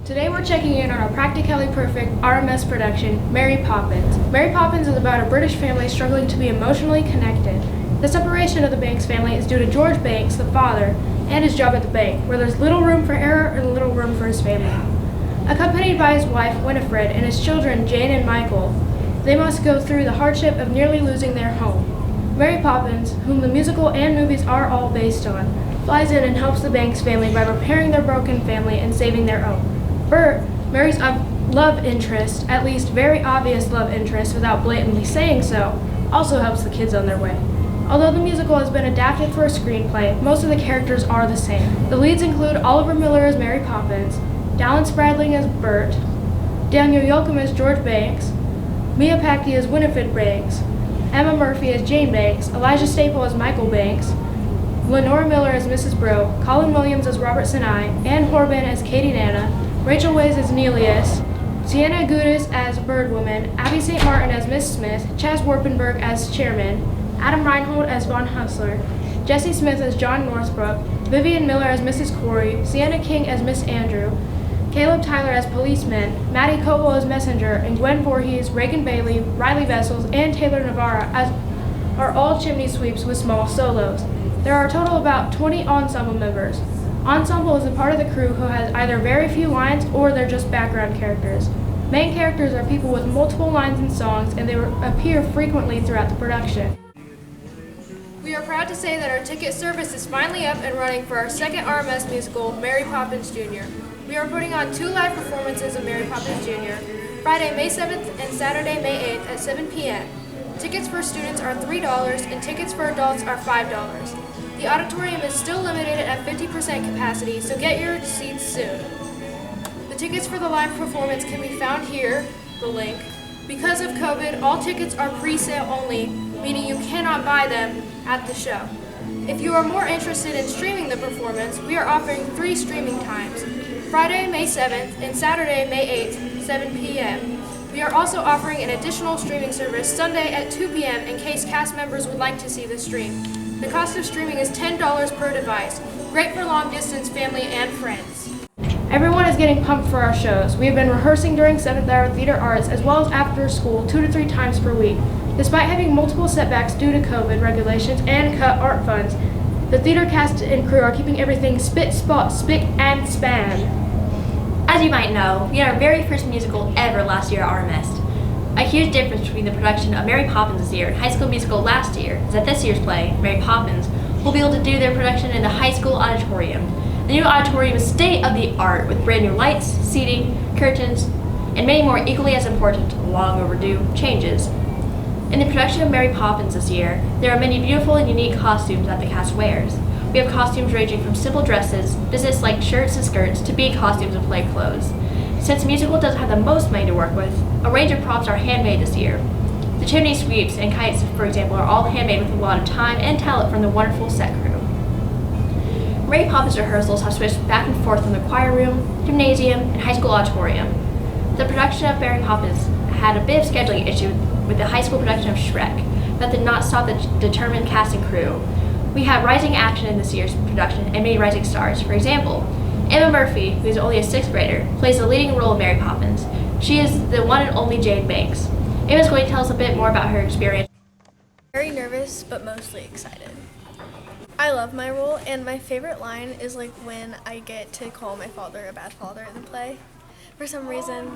Today we're checking in on our practically perfect RMS production, Mary Poppins. Mary Poppins is about a British family struggling to be emotionally connected. The separation of the Banks family is due to George Banks, the father, and his job at the bank, where there's little room for error and little room for his family. Accompanied by his wife, Winifred, and his children, Jane and Michael, they must go through the hardship of nearly losing their home. Mary Poppins, whom the musical and movies are all based on, flies in and helps the Banks family by repairing their broken family and saving their own. Bert, Mary's love interest, at least very obvious love interest without blatantly saying so, also helps the kids on their way. Although the musical has been adapted for a screenplay, most of the characters are the same. The leads include Oliver Miller as Mary Poppins, Dallin Spradling as Bert, Daniel Yoakum as George Banks, Mia Packey as Winifred Banks, Emma Murphy as Jane Banks, Elijah Staple as Michael Banks, Lenora Miller as Mrs. Bro, Colin Williams as Robert Sinai, Ann Horban as Katie Nana, Rachel Ways as Nelius, Sienna Gudis as Birdwoman, Abby St. Martin as Miss Smith, Chaz Warpenberg as Chairman, Adam Reinhold as Von Hustler, Jesse Smith as John Northbrook, Vivian Miller as Mrs. Corey, Sienna King as Miss Andrew, Caleb Tyler as Policeman, Maddie Coble as Messenger, and Gwen Voorhees, Reagan Bailey, Riley Vessels, and Taylor Navarra as are all chimney sweeps with small solos. There are a total of about 20 ensemble members. Ensemble is a part of the crew who has either very few lines or they're just background characters. Main characters are people with multiple lines in songs, and they appear frequently throughout the production. We are proud to say that our ticket service is finally up and running for our second RMS musical, Mary Poppins Jr. We are putting on 2 live performances of Mary Poppins Jr., Friday, May 7th and Saturday, May 8th at 7 p.m. Tickets for students are $3 and tickets for adults are $5. The auditorium is still limited at 50% capacity, so get your seats soon. The tickets for the live performance can be found here, the link. Because of COVID, all tickets are pre-sale only, meaning you cannot buy them at the show. If you are more interested in streaming the performance, we are offering 3 streaming times, Friday, May 7th and Saturday, May 8th, 7 p.m. We are also offering an additional streaming service Sunday at 2 p.m. in case cast members would like to see the stream. The cost of streaming is $10 per device, great for long-distance family and friends. Everyone is getting pumped for our shows. We have been rehearsing during 7th Hour Theater Arts as well as after school 2 to 3 times per week. Despite having multiple setbacks due to COVID regulations and cut art funds, the theater cast and crew are keeping everything spit, spot, spick, and span. As you might know, we had our very first musical ever last year at RMS. A huge difference between the production of Mary Poppins this year and High School Musical last year is that this year's play, Mary Poppins, will be able to do their production in the high school auditorium. The new auditorium is state-of-the-art with brand new lights, seating, curtains, and many more equally as important, long overdue, changes. In the production of Mary Poppins this year, there are many beautiful and unique costumes that the cast wears. We have costumes ranging from simple dresses, business-like shirts and skirts, to big costumes and play clothes. Since the musical doesn't have the most money to work with, a range of props are handmade this year. The chimney sweeps and kites, for example, are all handmade with a lot of time and talent from the wonderful set crew. Mary Poppins rehearsals have switched back and forth from the choir room, gymnasium, and high school auditorium. The production of Mary Poppins had a bit of scheduling issue with the high school production of Shrek, but did not stop the determined cast and crew. We have rising action in this year's production and many rising stars. For example, Emma Murphy, who is only a 6th grader, plays the leading role of Mary Poppins. She is the one and only Jane Banks. Emma's going to tell us a bit more about her experience. Very nervous, but mostly excited. I love my role, and my favorite line is like when I get to call my father a bad father in the play. For some reason,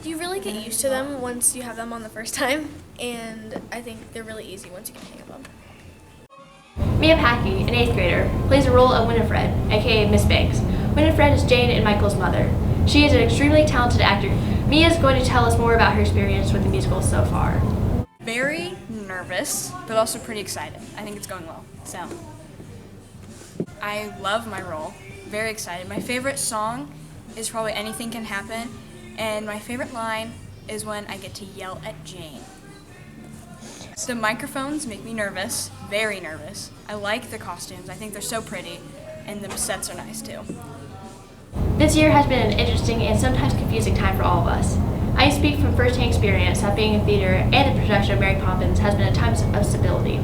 you really get used to them once you have them on the first time, and I think they're really easy once you get the hang of them. Mia Packey, an 8th grader, plays the role of Winifred, aka Miss Banks. Winifred is Jane and Michael's mother. She is an extremely talented actor. Mia is going to tell us more about her experience with the musical so far. Very nervous, but also pretty excited. I think it's going well. So, I love my role. Very excited. My favorite song is probably Anything Can Happen, and my favorite line is when I get to yell at Jane. The microphones make me nervous, very nervous. I like the costumes. I think they're so pretty, and the sets are nice too. This year has been an interesting and sometimes confusing time for all of us. I speak from first-hand experience that being in theater and the production of Mary Poppins has been a time of stability.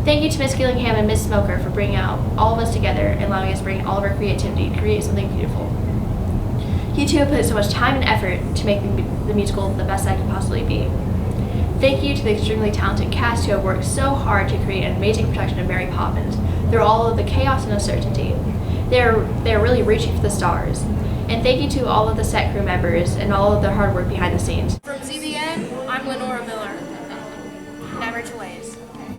Thank you to Miss Gillingham and Miss Smoker for bringing out all of us together and allowing us to bring all of our creativity to create something beautiful. You two have put so much time and effort to make the musical the best that it can possibly be. Thank you to the extremely talented cast who have worked so hard to create an amazing production of Mary Poppins through all of the chaos and uncertainty. They're really reaching for the stars. And thank you to all of the set crew members and all of their hard work behind the scenes.